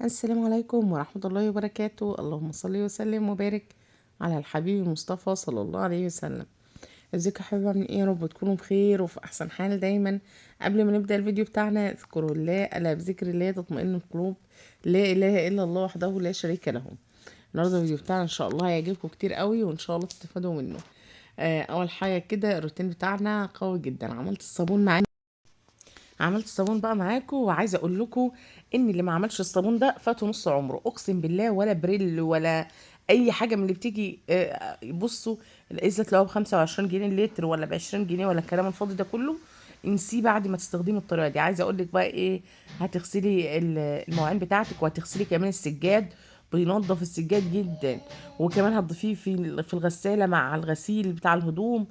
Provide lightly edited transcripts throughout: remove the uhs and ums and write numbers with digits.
السلام عليكم ورحمة الله وبركاته. اللهم صل وسلم وبارك على الحبيب المصطفى صلى الله عليه وسلم. ازيكم يا حبايبي؟ عاملين ايه؟ يا رب تكونوا بخير وفي احسن حال دايما. قبل ما نبدأ الفيديو بتاعنا اذكروا الله، الا بذكر الله تطمئن القلوب. لا اله الا الله وحده لا شريك له. النهارده الفيديو بتاعنا ان شاء الله هيعجبكم كتير قوي وان شاء الله تستفادوا منه. اول حاجة كده الروتين بتاعنا قوي جدا. عملت الصابون بقى معاكم، وعايزه اقول لكم ان اللي ما عملش الصابون ده فاته نص عمره، اقسم بالله. ولا بريل ولا اي حاجه من اللي بتيجي. بصوا، الازازه تلاقوها ب 25 جنيه اللتر ولا ب 20 جنيه ولا الكلام الفاضي ده كله. انسيه بعد ما تستخدمي الطريقه دي. عايزه اقول لك بقى ايه، هتغسلي المواعين بتاعتك وهتغسلي كمان السجاد. بينضف السجاد جدا. وكمان هتضيفيه في الغساله مع الغسيل بتاع الهدوم.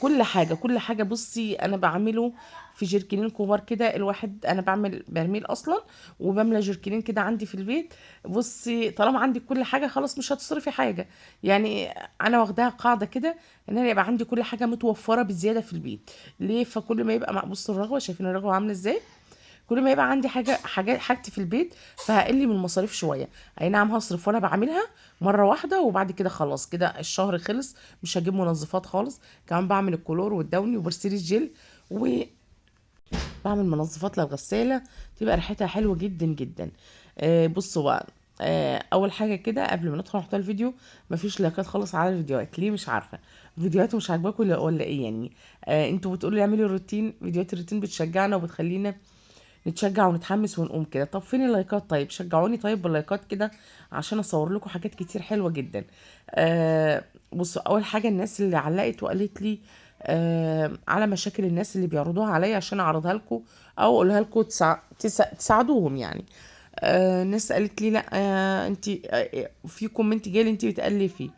كل حاجه كل حاجه. بصي انا بعمله في جركنين كبار كده. الواحد انا بعمل برميل اصلا، وبملى جركنين كده عندي في البيت. بصي طالما عندك كل حاجه خلاص مش هتصرفي حاجه. يعني انا واخداها قاعده كده، ان انا يبقى عندي كل حاجه متوفره بزياده في البيت. ليه؟ فكل ما يبقى بصوا الرغوه، شايفين الرغوه عامله ازاي؟ كل ما يبقى عندي حاجتي في البيت، فهقل من المصاريف شويه. اي نعم هصرف وانا بعملها مره واحده، وبعد كده خلاص كده الشهر خلص. مش هجيب منظفات خالص. كمان بعمل الكلور والدوني وبرسيل الجل، بعمل منظفات للغسالة تبقى ريحتها حلوة جدا جدا. بصوا بقى. اول حاجة كده قبل ما ندخل محتوى الفيديو، مفيش لايكات خالص على الفيديوهات. ليه؟ مش عارفة. فيديوهات مش عاجباكم ولا ايه يعني؟ انتوا بتقولوا لي اعملي الروتين، فيديوهات الروتين بتشجعنا وبتخلينا نتشجع ونتحمس ونقوم كده. طب فين اللايكات؟ طيب شجعوني طيب باللايكات كده، عشان اصور لكم حاجات كتير حلوة جدا. آه بصوا، اول حاجة الناس اللي علقت وقالت لي على مشاكل الناس اللي بيعرضوها عليا عشان اعرضها لكم او اقولها لكم تساعدوهم يعني. ناس قالت لي لا، انت في كومنت جالي انت بتألفي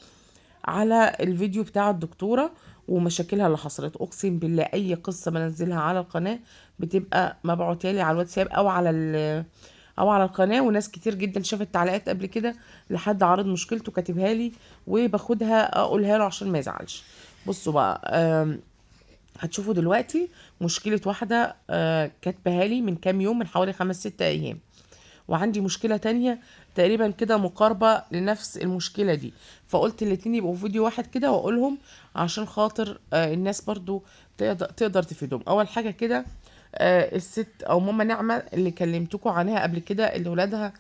على الفيديو بتاع الدكتورة ومشاكلها اللي حصلت. اقسم بالله اي قصة بنزلها على القناة بتبقى مبعوتة لي على الواتساب او على القناة. وناس كتير جدا شافت تعليقات قبل كده لحد عارض مشكلته كاتبها لي، وباخدها اقولها له عشان ما يزعلش. بصوا بقى. هتشوفوا دلوقتي مشكلة واحدة كاتبها لي من كام يوم، من حوالي 5 6 ايام. وعندي مشكلة تانية تقريبا كده مقاربة لنفس المشكلة دي. فقلت الاتنين يبقوا في فيديو واحد كده واقولهم، عشان خاطر الناس برضو تقدر تفيدهم. اول حاجة كده، الست او ماما نعمة اللي كلمتكم عنها قبل كده، اللي ولادها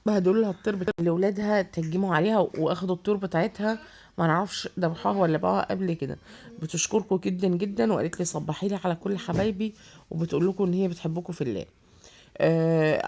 بهدلوا لها الطير اللي ولادها تهجموا عليها واخدوا الطيور بتاعتها. ما نعرفش ذبحوها ولا باعوها قبل كده. بتشكركم جدا جدا، وقالت لي صبحي لي على كل حبايبي، وبتقول لكم ان هي بتحبكم في الله.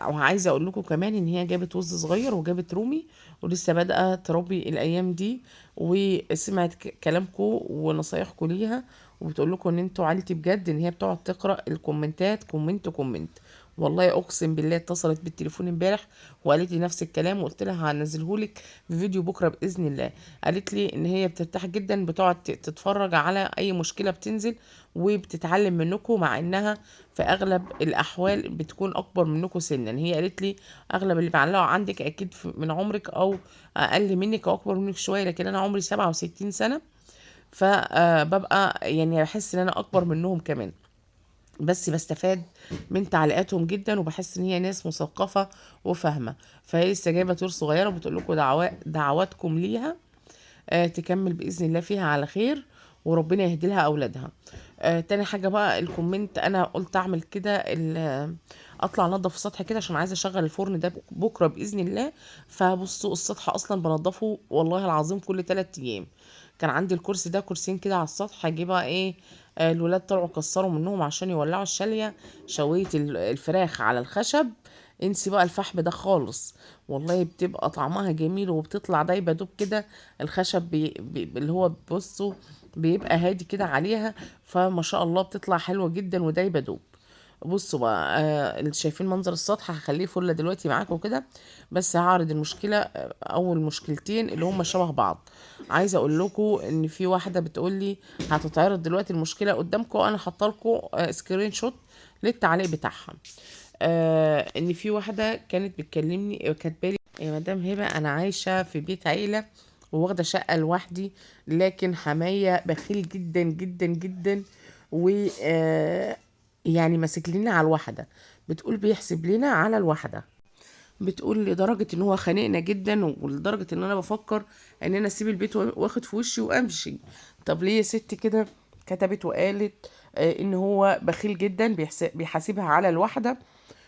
وعايزه اقول لكم كمان ان هي جابت وز صغير وجابت رومي، ولسه بادئه تربي الايام دي. وسمعت كلامكم ونصايحكم ليها، وبتقول لكم ان انتوا عيلتي بجد. ان هي بتقعد تقرا الكومنتات كومنت كومنت. والله اقسم بالله اتصلت بالتليفون امبارح وقالت لي نفس الكلام، وقلت لها هنزلهولك في فيديو بكره باذن الله. قالت لي ان هي بترتاح جدا، بتقعد تتفرج على اي مشكله بتنزل وبتتعلم منكم، مع انها في اغلب الاحوال بتكون اكبر منكم سنا. هي قالت لي اغلب اللي بعلقوا عندك اكيد من عمرك، او اقل منك او اكبر منك شويه، لكن انا عمري 67 سنه. فببقى يعني بحس ان انا اكبر منهم كمان، بس بستفاد من تعليقاتهم جدا، وبحس ان هي ناس مثقفه وفاهمه. فهي لسه جايبه طيور صغيره، وبتقول لكم دعواتكم ليها تكمل بإذن الله فيها على خير، وربنا يهدي لها أولادها. تاني حاجة بقى الكومنت، أنا قلت أعمل كده أطلع أنضف السطح كده، عشان عايزة أشغل الفرن ده بكرة بإذن الله. فبصوا السطح أصلا بنضفه والله العظيم كل 3 أيام. كان عندي الكرسي ده كرسيين كده على السطح، هجي بقى إيه، الولاد طلعوا كسروا منهم عشان يولعوا الشالية. شوية الفراخ على الخشب. انسي بقى الفحم ده خالص. والله بتبقى طعمها جميل وبتطلع دايبه دوب كده. الخشب اللي هو بصوا بيبقى هادي كده عليها. فما شاء الله بتطلع حلوه جدا ودايبه دوب. بصوا بقى، اللي شايفين منظر السطح هخليه فله دلوقتي معاكم كده. بس هعرض المشكله، اول مشكلتين اللي هم شبه بعض. عايزه اقول لكم ان في واحده بتقول لي هتتعرض دلوقتي المشكله قدامكم، انا حاطه لكم سكرين شوت للتعليق بتاعها. ان في واحده كانت بتكلمني كاتبالي: يا مدام هبه، انا عايشه في بيت عيله وواخده شقه لوحدي، لكن حمايه بخيل جدا جدا جدا. و يعني ماسك لنا على الواحده. بتقول بيحسب لنا على الواحده. بتقول لدرجة ان هو خانقنا جدا، ولدرجة ان انا بفكر ان انا اسيب البيت واخد في وشي وامشي. طب ليه يا ست كده؟ كتبت وقالت ان هو بخيل جدا، بيحاسبها على الواحدة،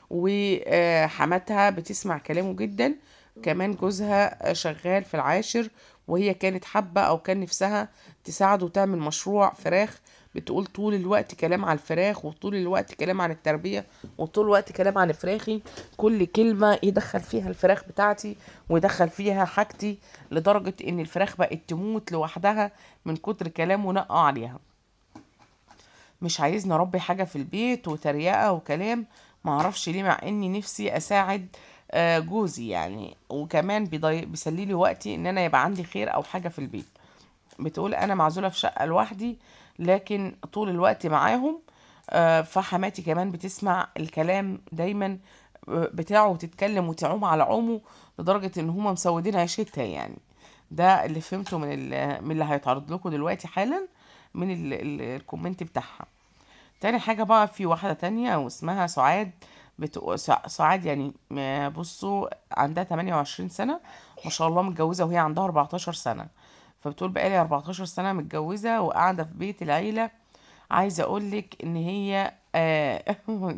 وحماتها بتسمع كلامه جدا. كمان جوزها شغال في العاشر، وهي كانت حابة أو كان نفسها تساعده وتعمل مشروع فراخ. بتقول طول الوقت كلام عن الفراخ، وطول الوقت كلام عن التربية، وطول الوقت كلام عن فراخي. كل كلمة يدخل فيها الفراخ بتاعتي ويدخل فيها حاجتي، لدرجة ان الفراخ بقت تموت لوحدها من كتر كلامه نقى عليها. مش عايزني اربي حاجه في البيت، وتريقه وكلام. معرفش ليه، مع اني نفسي اساعد جوزي يعني، وكمان بيسليلي وقتي ان انا يبقى عندي خير او حاجه في البيت. بتقول انا معزوله في شقه لوحدي، لكن طول الوقت معاهم. فحماتي كمان بتسمع الكلام دايما بتاعه، وتتكلم وتعوم على عومه، لدرجه ان هما مسودين عيشتها يعني. ده اللي فهمته من اللي هيتعرض لكم دلوقتي حالا، من الكومنت بتاعها. تاني حاجة بقى، في واحدة تانية واسمها سعاد. سعاد يعني بصوا عندها 28 سنة ما شاء الله، متجوزة وهي عندها 14 سنة. فبتقول بقالي 14 سنة متجوزة وقاعدة في بيت العيلة. عايزة اقولك ان هي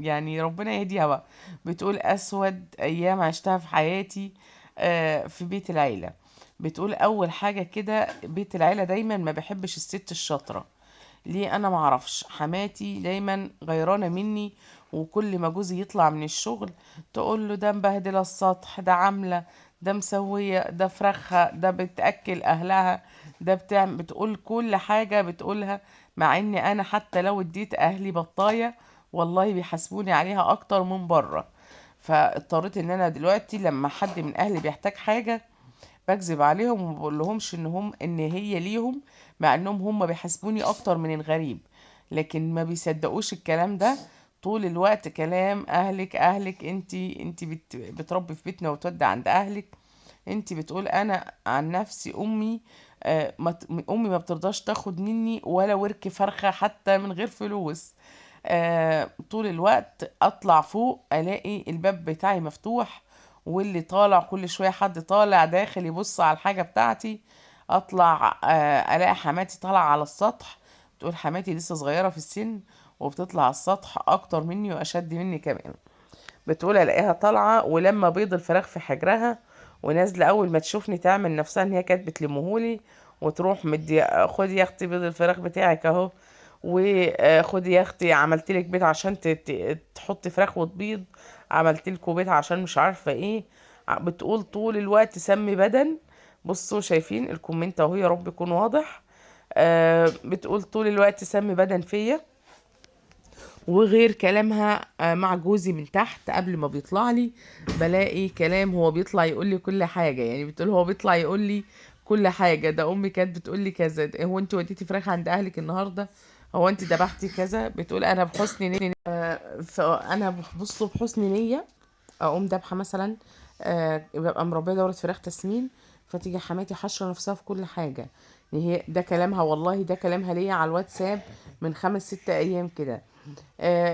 يعني ربنا يهديها بقى. بتقول اسود ايام عشتها في حياتي في بيت العيلة. بتقول اول حاجة كده، بيت العيلة دايما ما بحبش الست الشاطرة. ليه؟ انا معرفش. حماتي دايما غيرانة مني، وكل ما جوزي يطلع من الشغل تقول له ده مبهدلة السطح، ده عاملة، ده مسوية، ده فرخها، ده بتأكل اهلها، ده بتقول كل حاجة بتقولها. مع اني انا حتى لو اديت اهلي بطاية والله بيحاسبوني عليها اكتر من بره. فاضطريت ان انا دلوقتي لما حد من اهلي بيحتاج حاجة بكذب عليهم وما بقول لهمش ان هي ليهم، مع انهم هم بيحاسبوني اكتر من الغريب. لكن ما بيصدقوش الكلام ده. طول الوقت كلام اهلك اهلك، انتي بتربي في بيتنا وتودي عند اهلك. انتي بتقول انا عن نفسي امي امي ما بترضاش تاخد مني ولا ورك فرخة حتى من غير فلوس. طول الوقت اطلع فوق الاقي الباب بتاعي مفتوح، واللي طالع كل شوية حد طالع داخل يبص على الحاجة بتاعتي. اطلع الاقي حماتي طالعة على السطح. تقول حماتي لسه صغيرة في السن وبتطلع على السطح اكتر مني واشد مني كمان. بتقول الاقيها طالعة ولما بيض الفراخ في حجرها، ونازلة اول ما تشوفني تعمل نفسها ان هي كانت بتلمهولي، وتروح مدي خدي يا اختي بيض الفراخ بتاعك اهو، وخدي يا اختي عملتلك بيت عشان تحطي فراخ وتبيض، عملتلكوا بيت عشان مش عارفة ايه. بتقول طول الوقت سمي بدن. بصوا شايفين الكومنت اهو، يا رب يكون واضح. بتقول طول الوقت سمي بدن فيا. وغير كلامها مع جوزي من تحت قبل ما بيطلع لي بلاقي كلام، هو بيطلع يقول لي كل حاجة. يعني بتقول هو بيطلع يقول لي كل حاجة، ده امي كانت بتقول لي كذا، هو انت وديتي فراخ عند اهلك النهارده، هو انت ذبحتي كذا. بتقول انا بحسن نية، فانا بصوا بحسن نية اقوم ذابحه مثلا. ببقى مربيه دوره فراخ تسمين، فتيجي حماتي حشره نفسها في كل حاجه. يعني هي ده كلامها والله، ده كلامها ليا على الواتساب من 5 6 ايام كده.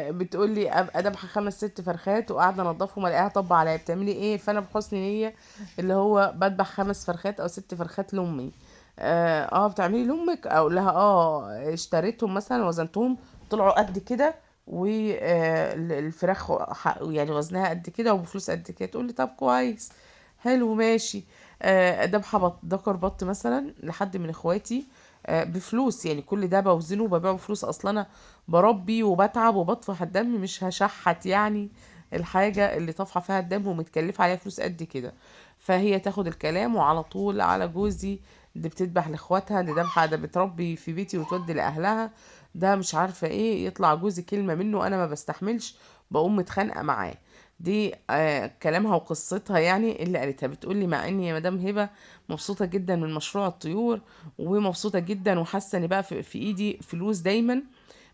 بتقول لي ابقى ذابحه 5 6 فرخات وقاعده انضفهم الاقيها طب عليا بتعملي ايه؟ فانا بحسن نيه اللي هو بذبح 5 فرخات او 6 فرخات لامي. بتعملي لامك؟ اقول لها اشتريتهم مثلا وزنتهم طلعوا قد كده، والفراخ يعني وزنها قد كده وبفلوس قد كده. تقول لي طب كويس، حلو ماشي. ذبحه ذكر بط مثلا لحد من اخواتي بفلوس، يعني كل ده بوزنه وببيعه بفلوس. اصلا انا بربي وبتعب وبطفح الدم، مش هشحت يعني الحاجة اللي طافحة فيها الدم ومتكلفة عليها فلوس قد كده. فهي تاخد الكلام وعلى طول على جوزي، دي بتذبح لاخواتها، دي ذبحة، ده بتربي في بيتي وتودي لاهلها، ده مش عارفة ايه. يطلع جوزي كلمة منه انا ما بستحملش، بقوم متخانقة معاه. دي كلامها وقصتها يعني اللي قالتها. بتقولي مع اني يا مدام هبة مبسوطة جدا من مشروع الطيور، ومبسوطة جدا وحاسة ان بقى في ايدي فلوس دايما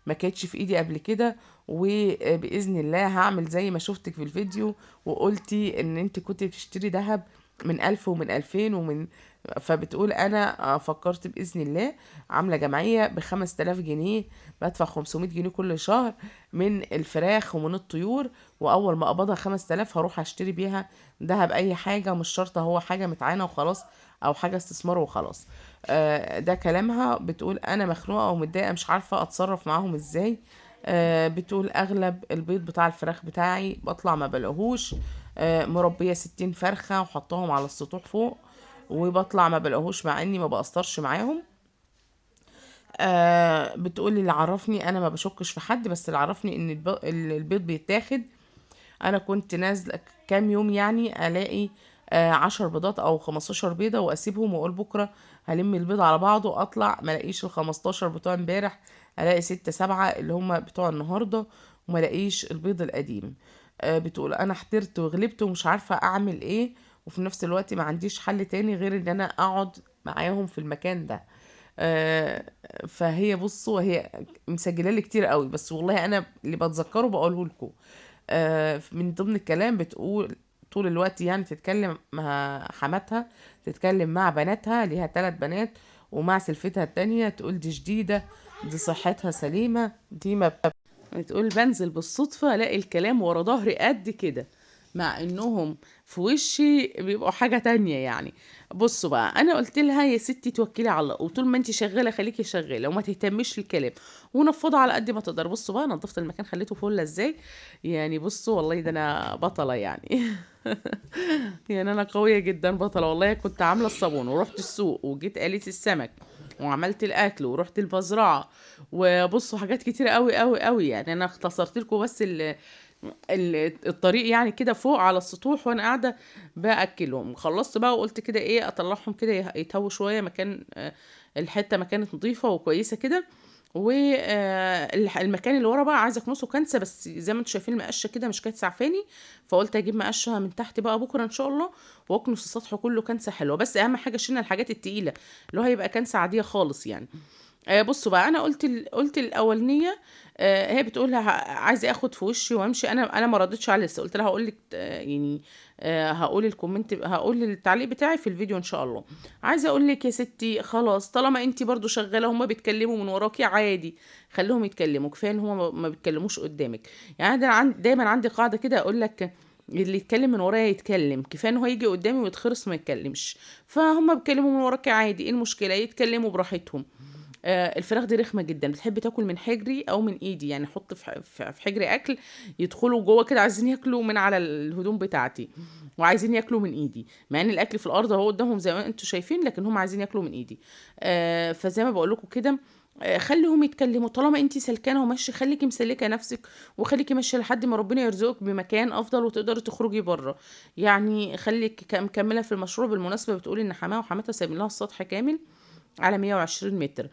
ما كانتش في ايدي قبل كده. وباذن الله هعمل زي ما شفتك في الفيديو وقلتي ان انت كنت بتشتري ذهب من 1000 ومن 2000 فبتقول انا فكرت باذن الله عامله جمعيه ب5000 جنيه، بدفع 500 جنيه كل شهر من الفراخ ومن الطيور، واول ما اقبضها 5000 هروح اشتري بيها دهب، اي حاجه مش شرط هو حاجه متعانه وخلاص او حاجه استثمار وخلاص. ده كلامها. بتقول انا مخنوقه ومتضايقه مش عارفه اتصرف معاهم ازاي. بتقول اغلب البيض بتاع الفراخ بتاعي بطلع ما بلاقوهوش. مربيه 60 فرخه وحطاهم على السطوح فوق، وبطلع ما بلاقوهوش مع اني ما بقصرش معاهم. بتقولي اللي عرفني انا ما بشكش في حد، بس اللي عرفني ان البيض بيتاخد. انا كنت نازله كام يوم يعني الاقي 10 بيضات او 15 بيضه، واسيبهم واقول بكره هلم البيض على بعضه، اطلع ما الاقيش ال15 بتوع امبارح، الاقي 6 7 اللي هم بتوع النهارده، وما الاقيش البيض القديم. بتقول انا حترت وغلبت ومش عارفه اعمل ايه، وفي نفس الوقت ما عنديش حل تاني غير ان انا اقعد معاهم في المكان ده. آه، فهي بصوا هي مسجله لي كتير قوي، بس والله انا اللي بتذكره بقوله لكم. من ضمن الكلام بتقول طول الوقت يعني تتكلم مع حماتها، تتكلم مع بناتها، ليها 3 بنات، ومع سلفتها التانية تقول دي جديدة، دي صحتها سليمة، دي ما بتقول بنزل بالصدفة الاقي الكلام ورا ظهري قد كده، مع انهم في وشي بيبقوا حاجة تانية يعني. بصوا بقى، انا قلت لها يا ستي توكلي على الله، وطول ما انت شغالة خليكي شغالة وما تهتميش الكلام، ونفضها على قد ما تقدر. بصوا بقى نظفت المكان خليته فله ازاي، يعني بصوا والله ده انا بطلة يعني. يعني انا قوية جدا بطلة والله. كنت عاملة الصابون ورحت السوق وجيت قالت السمك وعملت الاكل ورحت المزرعة، وبصوا حاجات كتيرة قوي قوي قوي يعني. انا اختصرت لكم بس الطريق يعني كده فوق على السطوح وانا قاعده باكلهم. خلصت بقى وقلت كده ايه اطلعهم كده يتهووا شويه، مكان الحته ما كانت نظيفه وكويسه كده. والمكان اللي ورا بقى عايزه اكنسه كنسه، بس زي ما انتم شايفين المقشه كده مش كانت سعفاني، فقلت اجيب مقشه من تحت بقى بكره ان شاء الله واكنس السطح كله كنسه حلوه. بس اهم حاجه شلنا الحاجات التقيله، اللي هو هيبقى كنسه عاديه خالص يعني. بصوا بقى انا قلت الاولانيه. هي بتقول لها عايزه اخد في وشي وامشي، انا ما ردتش عليها لسه، قلت لها هقول لك يعني هقول الكومنت، هقول التعليق بتاعي في الفيديو ان شاء الله. عايزه اقول لك يا ستي خلاص، طالما انت برضو شغاله هما بيتكلموا من وراكي عادي، خليهم يتكلموا، كفايه ان هما ما بيتكلموش قدامك. يعني دايما عندي قاعده كده اقول لك اللي يتكلم من ورايا يتكلم، كفايه ان هو يجي قدامي ويتخرس ما يتكلمش. فهم بيتكلموا من وراكي عادي، ايه المشكله؟ يتكلموا براحتهم. الفراخ دي رخمه جدا، بتحب تاكل من حجري او من ايدي، يعني احط في حجري اكل يدخلوا جوه كده عايزين ياكلوا من على الهدوم بتاعتي، وعايزين ياكلوا من ايدي، مع ان الاكل في الارض اهو قدامهم زي ما انتم شايفين، لكن هم عايزين ياكلوا من ايدي. فزي ما بقول لكم كده، خليهم يتكلموا. طالما انتي سلكانه وماشيه خليكي مسلكه نفسك، وخليكي ماشيه لحد ما ربنا يرزقك بمكان افضل وتقدري تخرجي بره. يعني خليك مكمله في المشروع. بالمناسبه بتقولي ان حماها وحماتها سايبين لها السطح كامل على 120 متر.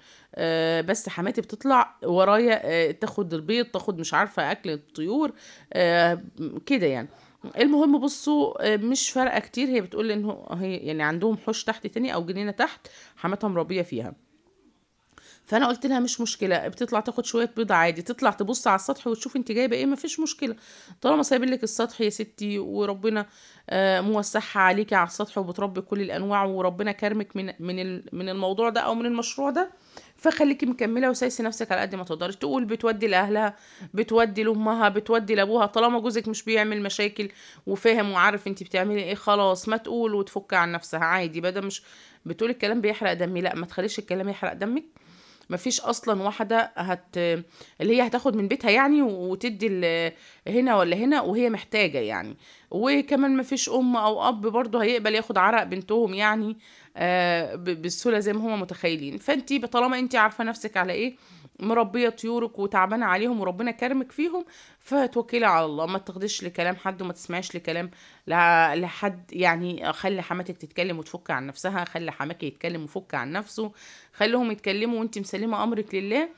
بس حماتي بتطلع ورايا تاخد البيض، تاخد مش عارفة أكل الطيور كده يعني. المهم بصوا مش فارقة كتير. هي بتقول انه هي يعني عندهم حوش تحت تاني او جنينة تحت حماتها مربية فيها. فانا قلت لها مش مشكله، بتطلع تاخد شويه بيض عادي، تطلع تبص على السطح وتشوف انت جايبه ايه، مفيش مشكله. طالما سايبين لك السطح يا ستي، وربنا موسعها عليكي على السطح وبتربي كل الانواع، وربنا كرمك من الموضوع ده او من المشروع ده، فخليكي مكمله وسايسي نفسك على قد ما تقدري. تقول بتودي لاهلها، بتودي لامها، بتودي لابوها، طالما جوزك مش بيعمل مشاكل وفاهم وعارف انت بتعملي ايه، خلاص ما تقول وتفك عن نفسها عادي. بدل مش بتقول الكلام بيحرق دمي، لا ما تخليش الكلام يحرق دمك. مفيش اصلا واحده اللي هي هتاخد من بيتها يعني وتدي هنا ولا هنا وهي محتاجه يعني. وكمان مفيش ام او اب برضه هيقبل ياخد عرق بنتهم يعني بالسهوله زي ما هما متخيلين. فانتي طالما انتي عارفه نفسك على ايه، مربيه طيورك وتعبانه عليهم وربنا كرمك فيهم، فتوكلي على الله، ما تاخديش لكلام حد وما تسمعيش لكلام لحد يعني. خلي حماتك تتكلم وتفك عن نفسها، خلي حماكي يتكلم ويفك عن نفسه، خليهم يتكلموا وانت مسلمه امرك لله.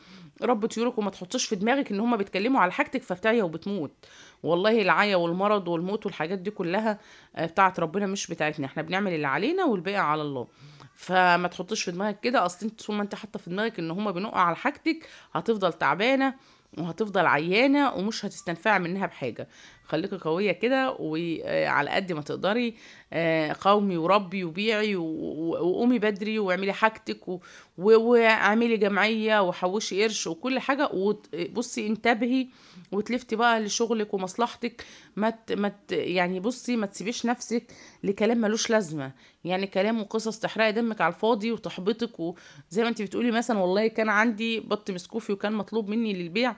رب طيورك، وما تحطش في دماغك ان هم بيتكلموا على حاجتك فبتعيا وبتموت. والله العيا والمرض والموت والحاجات دي كلها بتاعت ربنا مش بتاعتنا، احنا بنعمل اللي علينا والباقي على الله. فما تحطش في دماغك كده، اصل انت طول ما انت حاطه في دماغك ان هم بينقوا على حاجتك هتفضل تعبانه وهتفضل عيانه ومش هتستنفع منها بحاجه. خليكي قويه كده، وعلى قد ما تقدري قاومي وربي وبيعي وقومي بدري واعملي حاجتك واعملي جمعيه وحوشي قرش وكل حاجه. وبصي انتبهي وتلفتي بقى لشغلك ومصلحتك. يعني بصي ما تسيبيش نفسك لكلام ملوش لازمه، يعني كلام وقصص تحرقي دمك على الفاضي وتحبطك. وزي ما انت بتقولي مثلا والله كان عندي بط مسكوفي وكان مطلوب مني للبيع،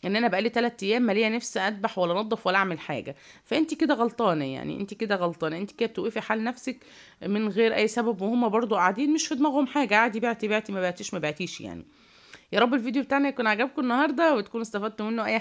ان انا بقالي 3 ايام ماليه نفسي اذبح ولا انضف ولا اعمل حاجه. فانت كده غلطانه، يعني انت كده غلطانه، انت كده بتوقفي حال نفسك من غير اي سبب، وهم برضو قاعدين مش في دماغهم حاجه، عادي بعتي بعتي، ما بعتيش ما بعتيش يعني. يا رب الفيديو بتاعنا يكون عجبكم النهارده وتكونوا استفدتوا منه اي